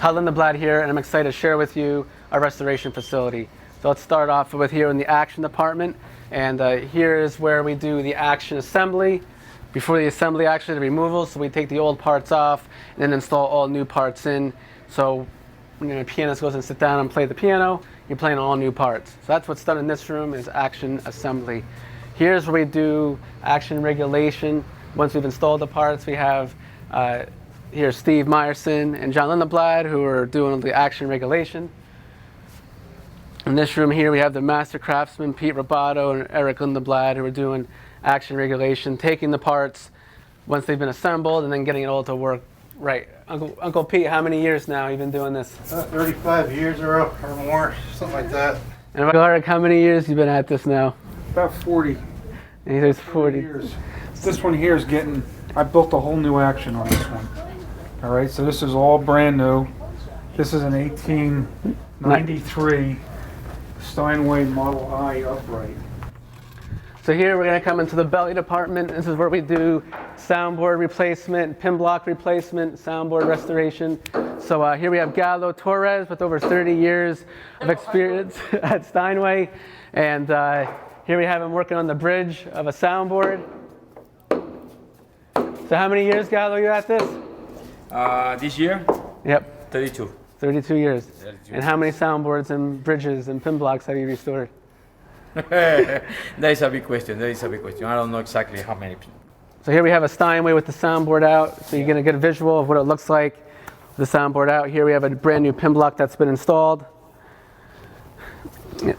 Todd Lindeblad here, and I'm excited to share with you our restoration facility. So let's start off with here in the action department, and here is where we do the action assembly. Before the assembly, actually the removal, so we take the old parts off and then install all new parts in. So when a pianist goes and sit down and play the piano, you're playing all new parts. So that's what's done in this room, is action assembly. Here's where we do action regulation. Once we've installed the parts, we have here's Steve Meyerson and John Lindeblad, who are doing the action regulation. In this room here, we have the master craftsmen, Pete Roboto and Eric Lindeblad, who are doing action regulation, taking the parts once they've been assembled and then getting it all to work right. Uncle Pete, how many years now have you been doing this? 35 years or more, something like that. And Eric, how many years have you been at this now? About 40. And he says 40 years. This one here is getting, I built a whole new action on this one. All right, so this is all brand new. This is an 1893 Steinway Model I upright. So here we're going to come into the belly department. This is where we do soundboard replacement, pin block replacement, soundboard restoration. So here we have Gallo Torres with over 30 years of experience at Steinway. And here we have him working on the bridge of a soundboard. So how many years, Gallo, are you at this? This year? Yep. 32. 32 years. 32. And how many soundboards and bridges and pin blocks have you restored? That is a big question. That is a big question. I don't know exactly how many. So here we have a Steinway with the soundboard out. So you're going to get a visual of what it looks like with the soundboard out. Here we have a brand new pin block that's been installed.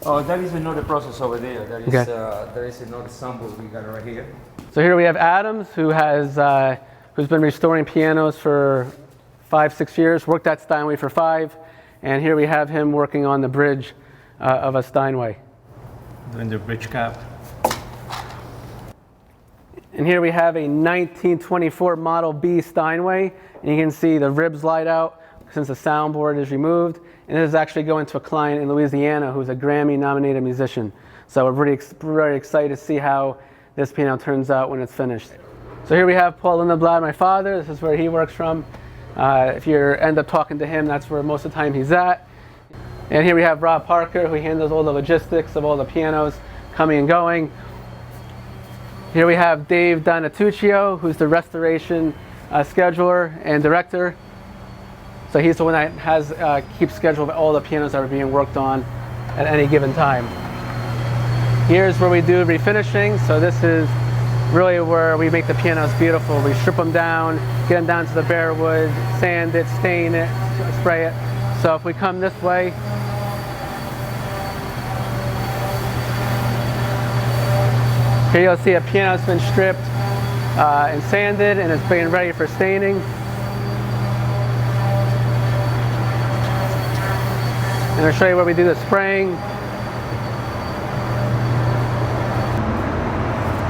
Oh, that is another process over there. That is, okay. There is another soundboard we got right here. So here we have Adams, who has who's been restoring pianos for 5-6 years, worked at Steinway for 5, and here we have him working on the bridge of a Steinway. Doing the bridge cap. And here we have a 1924 Model B Steinway, and you can see the ribs light out since the soundboard is removed. And this is actually going to a client in Louisiana who's a Grammy-nominated musician. So we're very excited to see how this piano turns out when it's finished. So here we have Paul Lindeblad, my father. This is where he works from. If you end up talking to him, that's where most of the time he's at. And here we have Rob Parker, who handles all the logistics of all the pianos coming and going. Here we have Dave Donatuccio, who's the restoration scheduler and director. So he's the one that has keeps schedule of all the pianos that are being worked on at any given time. Here's where we do refinishing. So this is really where we make the pianos beautiful. We strip them down, get them down to the bare wood, sand it, stain it, spray it. So if we come this way, here you'll see a piano's been stripped and sanded, and it's being ready for staining. And I'll show you where we do the spraying.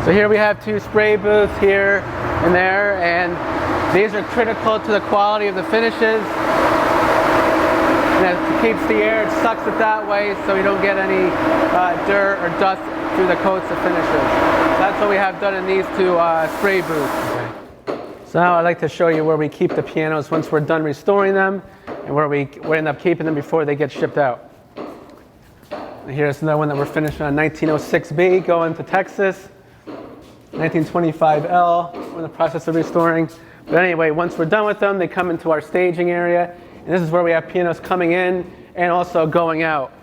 So here we have 2 spray booths here and there, and these are critical to the quality of the finishes. And it keeps the air, it sucks it that way so you don't get any dirt or dust through the coats of finishes. So that's what we have done in these 2 spray booths. So now I'd like to show you where we keep the pianos once we're done restoring them, and where we end up keeping them before they get shipped out. And here's another one that we're finishing on, 1906B, going to Texas. 1925L, we're in the process of restoring. But anyway, once we're done with them, they come into our staging area. And this is where we have pianos coming in and also going out.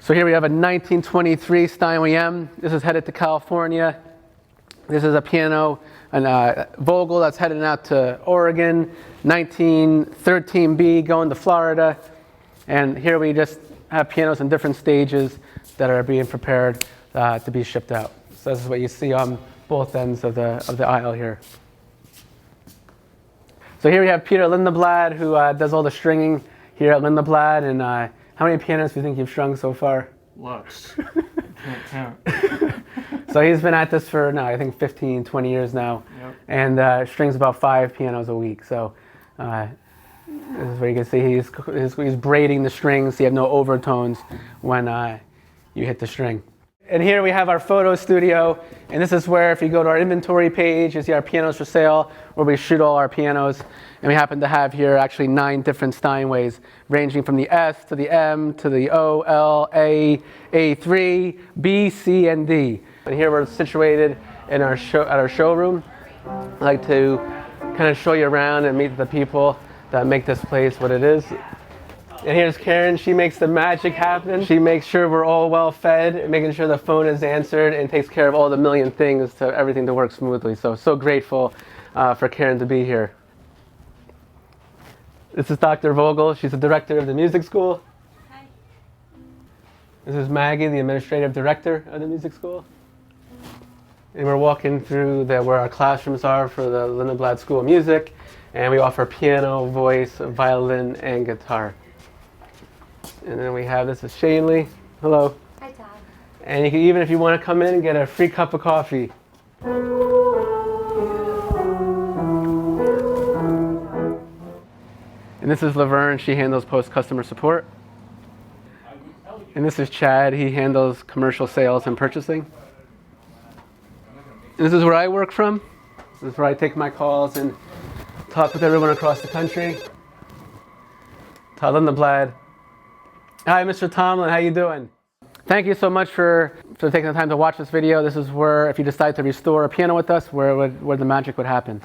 So here we have a 1923 Steinway M. This is headed to California. This is a piano, a Vogel that's headed out to Oregon. 1913B going to Florida. And here we just have pianos in different stages that are being prepared to be shipped out. So this is what you see on both ends of the aisle here. So here we have Peter Lindeblad, who does all the stringing here at Lindeblad. And how many pianos do you think you've strung so far? Lots. Can't count. So he's been at this for now, I think 15, 20 years now. Yep. And strings about 5 pianos a week. So this is where you can see he's braiding the strings so you have no overtones when you hit the string. And here we have our photo studio, and this is where, if you go to our inventory page, you see our pianos for sale, where we shoot all our pianos. And we happen to have here actually 9 different Steinways, ranging from the S to the M to the O, L, A, A3, B, C, and D. And here we're situated in our at our showroom. I'd like to kind of show you around and meet the people that make this place what it is. And here's Karen. She makes the magic happen. She makes sure we're all well fed, making sure the phone is answered, and takes care of all the million things to everything to work smoothly. So grateful for Karen to be here. This is Dr. Vogel. She's the director of the music school. Hi. This is Maggie, the administrative director of the music school. And we're walking through where our classrooms are for the Lindeblad School of Music. And we offer piano, voice, violin, and guitar. And then we have, this is Shanley. Hello. Hi, Todd. And you can, even if you want to come in and get a free cup of coffee. And this is Laverne. She handles post-customer support. And this is Chad. He handles commercial sales and purchasing. And this is where I work from. This is where I take my calls and talk with everyone across the country. Todd Lindeblad. Hi, Mr. Tomlin. How you doing? Thank you so much for taking the time to watch this video. This is where, if you decide to restore a piano with us, where the magic would happen.